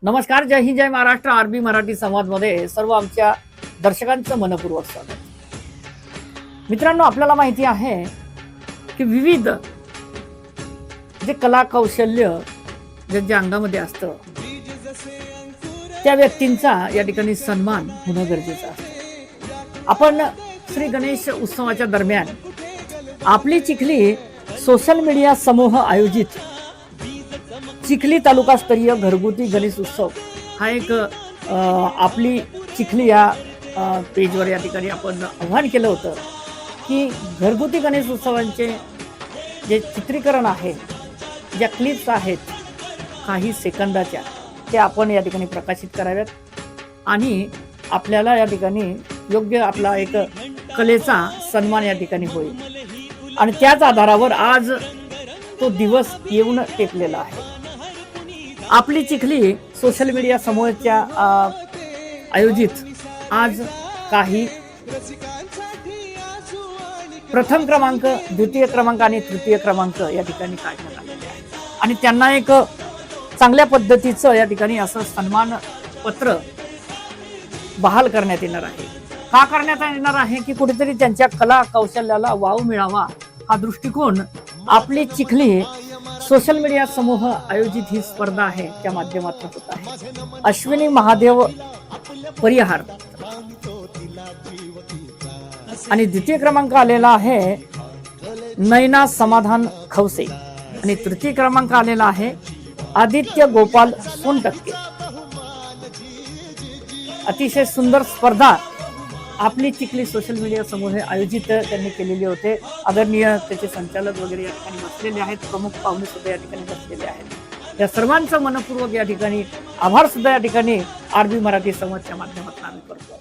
नमस्कार, जय हिंद, जय महाराष्ट्र. आरबी मराठी संवादमध्ये सर्व आमच्या दर्शकांचं मनपूर्वक स्वागत. मित्रांनो, आपल्याला माहिती आहे की विविध जे कला कौशल्य ज्यांच्या अंगामध्ये असतं त्या व्यक्तींचा या ठिकाणी सन्मान होणं गरजेचं असतं. आपण श्री गणेश उत्सवाच्या दरम्यान आपली चिखली सोशल मीडिया समूह आयोजित चिखली तालुकास्तरीय घरगुती गणेश उत्सव हा एक आपली चिखली या पेजवर या ठिकाणी आपण आव्हान केलं होतं की घरगुती गणेश उत्सवांचे जे चित्रीकरण आहे, ज्या क्लिप्स आहेत काही सेकंदाच्या, ते आपण या ठिकाणी प्रकाशित कराव्यात आणि आपल्याला या ठिकाणी योग्य आपला एक कलेचा सन्मान या ठिकाणी होईल. आणि त्याच आधारावर आज तो दिवस येऊन टेकलेला आहे. आपली चिखली सोशल मीडिया समूहाच्या आयोजित आज काही प्रथम क्रमांक, द्वितीय क्रमांक आणि तृतीय क्रमांक या ठिकाणी काढण्यात आलेले आहे आणि त्यांना एक चांगल्या पद्धतीचं या ठिकाणी असं सन्मान पत्र बहाल करण्यात येणार आहे. का करण्यात येणार आहे की कुठेतरी त्यांच्या कला कौशल्याला वाव मिळावा हा दृष्टिकोन आपली चिखली सोशल मीडिया समूह आयोजित ही स्पर्धा आहे त्या माध्यमातून होत आहे. अश्विनी महादेव परिहार आणि द्वितीय क्रमांक आलेला आहे नैना समाधान खवसे आणि तृतीय क्रमांक आलेला आहे आदित्य गोपाल सोनटक्के. अतिशय सुंदर स्पर्धा आपली चिखली सोशल मीडिया समूह आयोजित त्यांनी केलेले होते. आदरणीय त्याचे संचालक वगैरे या ठिकाणी बसलेले आहेत, प्रमुख पाहुणे सुद्धा या ठिकाणी बसलेले आहेत. या सर्वांचं मनपूर्वक या ठिकाणी आभार सुद्धा या ठिकाणी आरबी मराठी संवादच्या माध्यमातून आम्ही करतो.